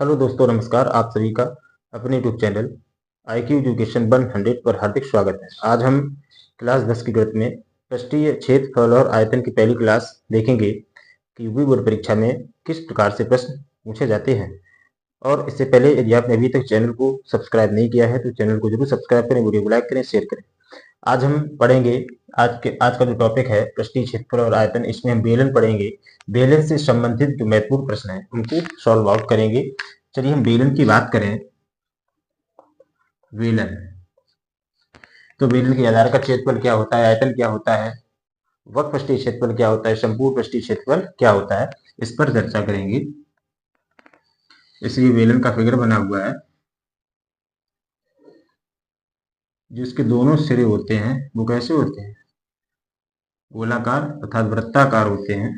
Hello दोस्तों, नमस्कार। आप सभी का अपने यूट्यूब चैनल IQ एजुकेशन 100 पर हार्दिक स्वागत है। आज हम क्लास 10 की गणित में पृष्ठीय, क्षेत्रफल और आयतन की पहली क्लास देखेंगे कि यूपी बोर्ड परीक्षा में किस प्रकार से प्रश्न पूछे जाते हैं। और इससे पहले यदि आपने अभी तक चैनल को सब्सक्राइब नहीं किया है तो चैनल को जरूर सब्सक्राइब करें, वीडियो को लाइक करें, शेयर करें। आज हम पढ़ेंगे आज का जो टॉपिक है पृष्ठीय, क्षेत्रफल और आयतन। इसमें हम बेलन पढ़ेंगे। बेलन से संबंधित जो महत्वपूर्ण प्रश्न है उनको सॉल्व आउट करेंगे। चलिए हम बेलन की बात करें। बेलन, तो बेलन के आधार का क्षेत्रफल क्या होता है, आयतन क्या होता है, वक्र पृष्ठीय क्षेत्रफल क्या होता है, संपूर्ण पृष्ठीय क्षेत्रफल क्या होता है, इस पर चर्चा करेंगे। इसलिए बेलन का फिगर बना हुआ है, जिसके दोनों सिरे होते हैं वो कैसे होते हैं, गोलाकार अर्थात वृत्ताकार होते हैं।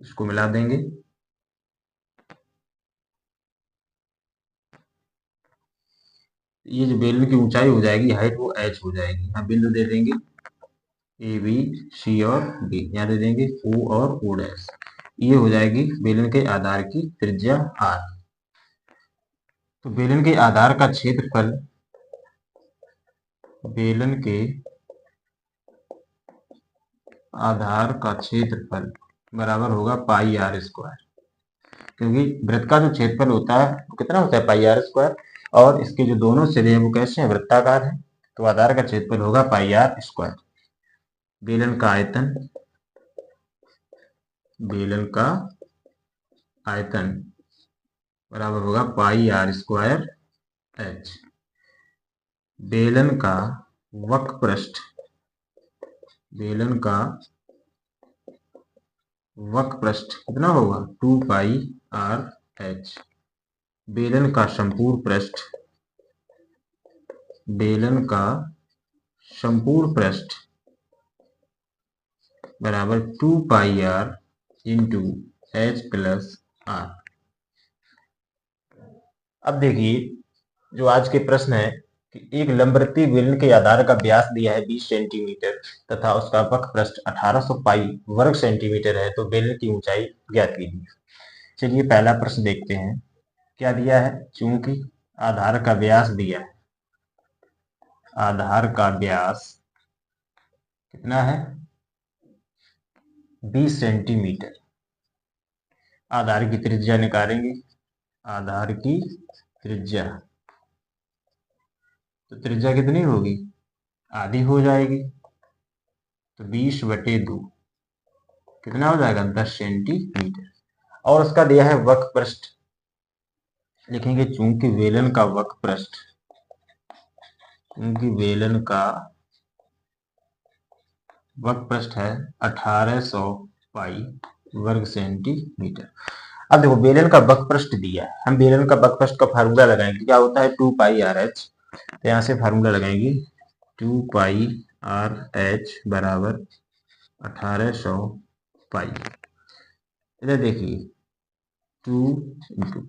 इसको मिला देंगे। ये जो बेलन की ऊंचाई हो जाएगी, हाइट, वो h हो जाएगी। यहाँ बिंदु दे देंगे ए, बी, सी और डी। यहाँ दे देंगे O और O डैश। ये हो जाएगी बेलन के आधार की त्रिज्या r। तो बेलन के आधार का क्षेत्रफल, बेलन के आधार का क्षेत्रफल बराबर होगा पाई आर स्क्वायर, क्योंकि वृत्त का जो क्षेत्रफल होता है वो कितना होता है, पाई आर स्क्वायर। और इसके जो दोनों सिरे हैं वो कैसे हैं, वृत्ताकार हैं। तो आधार का क्षेत्रफल होगा पाई आर स्क्वायर। बेलन का आयतन, बेलन का आयतन बराबर होगा पाई आर स्क्वायर एच। बेलन का वक्र पृष्ठ, बेलन का वक्र पृष्ठ कितना होगा, 2 पाई आर एच। बेलन का संपूर्ण पृष्ठ, बेलन का संपूर्ण पृष्ठ बराबर 2 pi r into h plus r. अब देखिए, जो आज के प्रश्न है कि एक लंबवृत्तीय बेलन के आधार का व्यास दिया है 20 सेंटीमीटर तथा उसका वक्र पृष्ठ 1800 पाई वर्ग सेंटीमीटर है, तो बेलन की ऊंचाई ज्ञात कीजिए। चलिए पहला प्रश्न देखते हैं। क्या दिया है, चूंकि आधार का व्यास दिया है, आधार का व्यास कितना है, 20 सेंटीमीटर। आधार की त्रिज्या निकालेंगे, आधार की त्रिज्या, तो त्रिज्या कितनी होगी, आधी हो जाएगी। तो 20/2 कितना हो जाएगा, 10 सेंटीमीटर। और उसका दिया है वक्र पृष्ठ, लिखेंगे चूंकि बेलन का वक्र पृष्ठ, चूंकि बेलन का वक्र पृष्ठ है 1800 पाई वर्ग सेंटीमीटर। अब देखो बेलन का वक्र पृष्ठ दिया है, हम बेलन का वक्र पृष्ठ का फार्मूला लगाएंगे। क्या होता है, 2 पाई आर एच। तो यहाँ से फार्मूला लगाएंगे 2 पाई आर एच बराबर 1800 पाई। इधर देखिए 2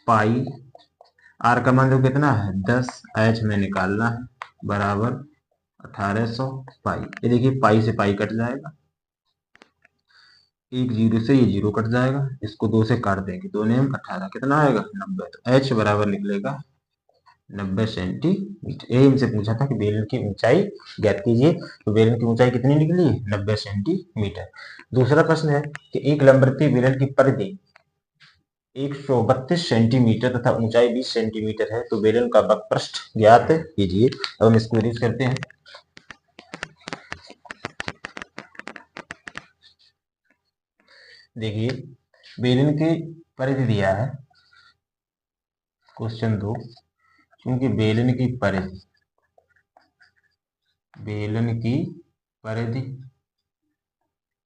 पाई, आर का मान जो कितना है 10, एच में निकालना है, बराबर 1800 पाई। ये देखिए पाई से पाई कट जाएगा, एक जीरो से ये जीरो कट जाएगा, इसको 2 से काट देंगे, 2 ने 18, कितना आएगा 90। तो एच बराबर निकलेगा 90 सेंटीमीटर। यही हमसे पूछा था कि बेलन की ऊंचाई ज्ञात कीजिए। तो बेलन की ऊंचाई कितनी निकली, 90 सेंटीमीटर। दूसरा प्रश्न है कि एक लंबवृत्तीय बेलन की परिधि 132 सेंटीमीटर तथा ऊंचाई 20 सेंटीमीटर है, तो बेलन का वक्र पृष्ठ ज्ञात कीजिए। अब हम इसको रीड करते हैं। देखिए बेलन की परिधि दिया है, क्वेश्चन 2, क्योंकि बेलन की परिधि, बेलन की परिधि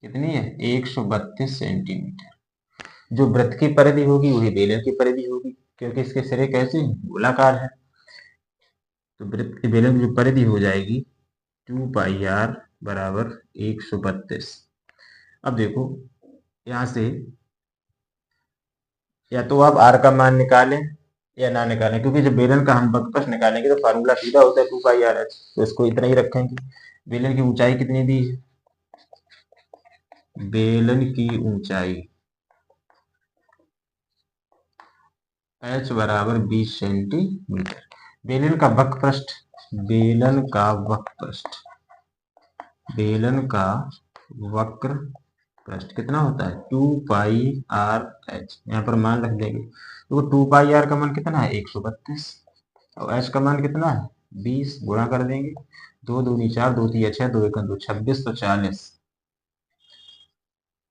कितनी है, 132 सेंटीमीटर। जो वृत्त की परिधि होगी वही बेलन की परिधि होगी, क्योंकि इसके सिरे कैसे गोलाकार है। तो वृत्त की बेलन की जो परिधि हो जाएगी 2 पाई आर बराबर 132। अब देखो यहाँ से या तो आप आर का मान निकालें या ना निकालें, क्योंकि जब बेलन का हम वक्र पृष्ठ निकालेंगे तो फार्मूला सीधा होता है 2 पाई आर एच, तो इसको इतना ही रखेंगे। बेलन की ऊंचाई कितनी दी है, बेलन की ऊंचाई h बराबर 20 सेंटीमीटर। बेलन का वक्र पृष्ठ, बेलन का वक्र पृष्ठ, बेलन का वक्र पृष्ठ कितना होता है 2 पाई आर एच। यहाँ पर मान रख देंगे तो 2 पाई आर का मान कितना है 132 और एच का मान कितना है 20, गुणा कर देंगे 2 दूनी 4, 2 3 6, 2 1 2, 26 तो 40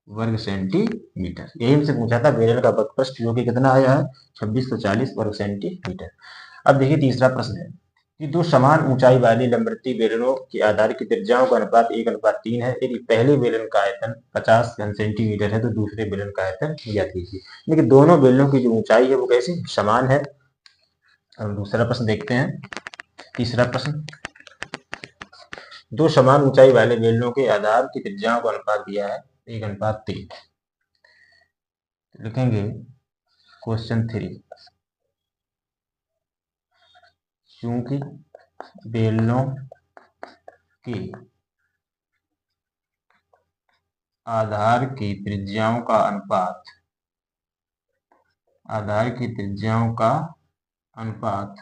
वर्ग सेंटीमीटर। यही हमसे पूछा था बेलन का वक्र पृष्ठ, जो कि कितना आया है 26 तो 40 वर्ग सेंटीमीटर। अब देखिए तीसरा प्रश्न है कि दो समान ऊंचाई वाले लंबवृत्तीय बेलनों के आधार की त्रिज्याओं का अनुपात 1:3 है। यदि पहले बेलन का आयतन 50 घन सेंटीमीटर है तो दूसरे बेलन का आयतन ज्ञात कीजिए। लेकिन दोनों बेलनों की जो ऊंचाई है वो कैसी समान है। अब दूसरा प्रश्न देखते हैं। तीसरा प्रश्न, दो समान ऊंचाई वाले बेलनों के आधार की त्रिज्याओं का अनुपात दिया है 1:3। लिखेंगे क्वेश्चन 3, चूंकि बेलनों के आधार की त्रिज्याओं का अनुपात, आधार की त्रिज्याओं का अनुपात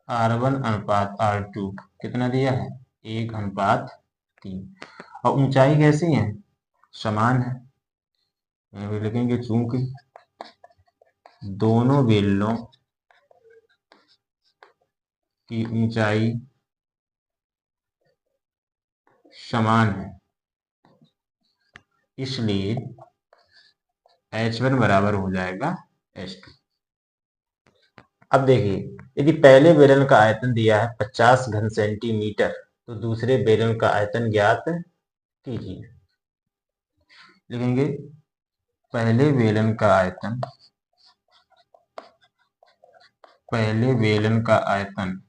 R1:R2 कितना दिया है 1:3 और ऊंचाई कैसी है समान है। यहाँ पे लिखेंगे चूंकि दोनों बेलनों की ऊंचाई समान है इसलिए H1 बराबर हो जाएगा H2। अब देखिए यदि पहले बेलन का आयतन दिया है 50 घन सेंटीमीटर तो दूसरे बेलन का आयतन ज्ञात कीजिए। लिखेंगे पहले बेलन का आयतन, पहले बेलन का आयतन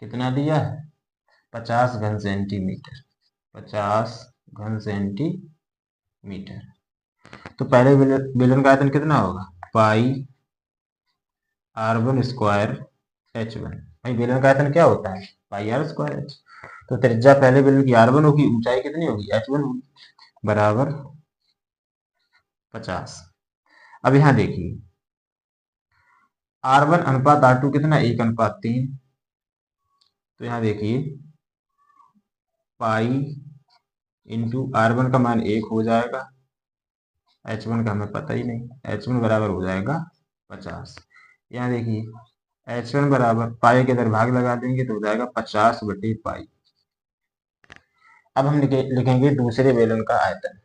कितना दिया है 50 घन सेंटीमीटर, 50 घन सेंटीमीटर। तो पहले बेलन का आयतन कितना होगा पाई R1 स्क्वायर H1। भाई बेलन का आयतन क्या होता है पाई आर स्क्वायर एच। तो त्रिज्या पहले बेलन की R1 होगी, ऊंचाई कितनी होगी H1 होगी, बराबर 50। अब यहां देखिए R1:R2 कितना 1:3। तो यहां देखिए पाई इंटू R1 का मान 1 हो जाएगा, H1 का हमें पता ही नहीं, H1 बराबर हो जाएगा 50। यहाँ देखिए H1 बराबर पाई के अंदर भाग लगा देंगे तो हो जाएगा 50/पाई। अब हम लिखेंगे दूसरे बेलन का आयतन,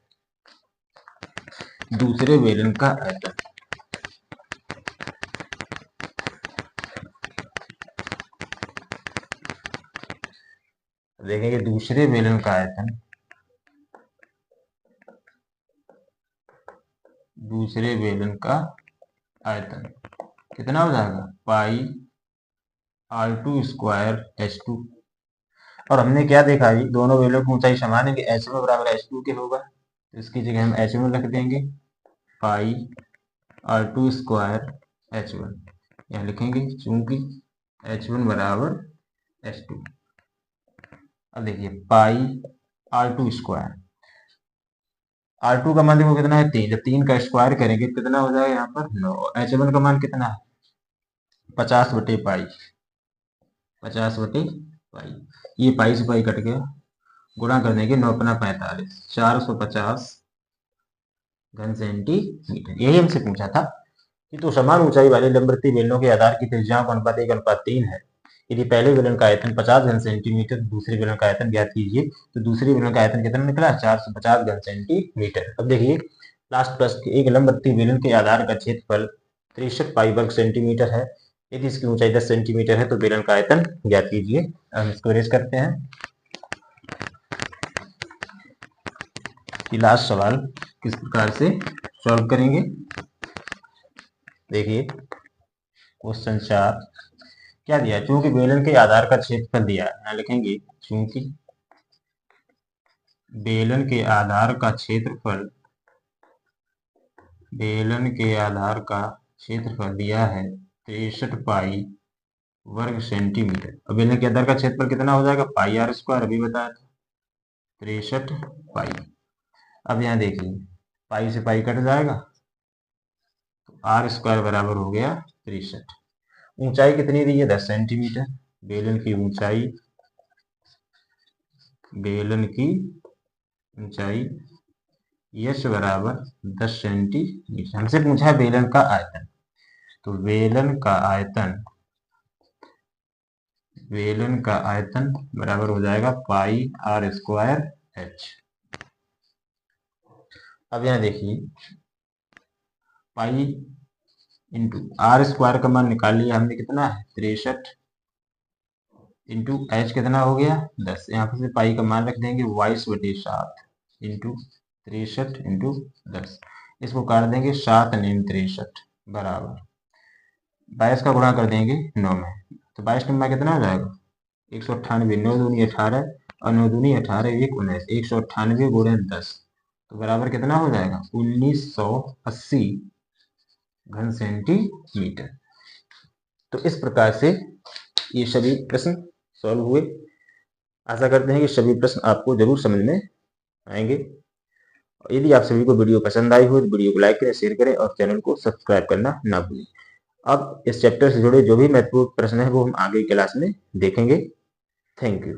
दूसरे बेलन का आयतन। देखेंगे दूसरे बेलन का आयतन, दूसरे बेलन का आयतन कितना हो जाएगा पाई R2 स्क्वायर H2। और हमने क्या देखा अभी दोनों बेलों की ऊंचाई समान है कि H1 बराबर H2 के होगा, तो इसकी जगह हम H1 रख देंगे पाई R2 स्क्वायर H1। यहाँ लिखेंगे चूंकि H1 बराबर H2। अब देखिए पाई R2 स्क्वायर, R2 का मान देखो कितना है 3, जब 3 का स्क्वायर करेंगे कितना हो जाएगा यहाँ पर 9। H1 का मान कितना है 50/पाई, 50/पाई। ये पाई से पाई कट गया, गुणा कर देंगे 9×45, 450 घन सेंटीमीटर। यही हमसे पूछा था कि तो समान ऊंचाई वाले लंबवृत्तीय बेलनों के आधार की त्रिज्याओं का अनुपात 1:3 है। यदि पहले बेलन का आयतन 50 घन सेंटीमीटर, दूसरे बेलन का आयतन ज्ञात कीजिए। तो दूसरे बेलन का आयतन कितना निकला 450 घन सेंटीमीटर। अब देखिए लास्ट प्रश्न, एक लंबवृत्तीय बेलन के आधार का क्षेत्रफल 63 पाई वर्ग सेंटीमीटर है। यदि इसकी ऊंचाई 10 सेंटीमीटर है तो बेलन का आयतन ज्ञात कीजिए। हम इसको रेज करते हैं कि लास्ट सवाल किस प्रकार से सॉल्व करेंगे। देखिए क्वेश्चन 4 क्या दिया, चूंकि बेलन के आधार का क्षेत्रफल दिया है, यहाँ लिखेंगे चूंकि बेलन के आधार का क्षेत्रफल, बेलन के आधार का क्षेत्रफल दिया है 63 पाई वर्ग सेंटीमीटर। और बेलन के आधार का क्षेत्रफल कितना हो जाएगा पाई आर स्क्वायर, अभी बताया था 63 पाई। अब यहाँ देखिए पाई से पाई कट जाएगा, तो आर स्क्वायर बराबर हो गया 63। ऊंचाई कितनी दी है? 10 सेंटीमीटर। बेलन की ऊंचाई यश बराबर 10 सेंटीमीटर। हमसे पूछा है बेलन का आयतन, तो बेलन का आयतन बराबर हो जाएगा पाई आर स्क्वायर एच। अब यहाँ देखिए, पाई इंटू आर स्क्वायर का मान निकाल लिया हमने, कितना है 63, इंटू एच कितना हो गया 10। यहाँ पर से पाई का मान रख देंगे 22/7 इंटू 63 इंटू 10। इसको काट देंगे 7 नेम 63 बराबर 22 का गुणा कर देंगे 9 में, तो 22 नंबर कितना हो जाएगा 198। 9 दूनी 18 और 9 दूनी 18, 1 19, 198 गुणे 10, तो बराबर कितना हो जाएगा 1980 घन सेंटीमीटर। तो इस प्रकार से ये सभी प्रश्न सॉल्व हुए। आशा करते हैं कि सभी प्रश्न आपको जरूर समझ में आएंगे। यदि आप सभी को वीडियो पसंद आई हो तो वीडियो को लाइक करें, शेयर करें और चैनल को सब्सक्राइब करना ना भूलें। अब इस चैप्टर से जुड़े जो भी महत्वपूर्ण प्रश्न है वो हम आगे की क्लास में देखेंगे। Thank you.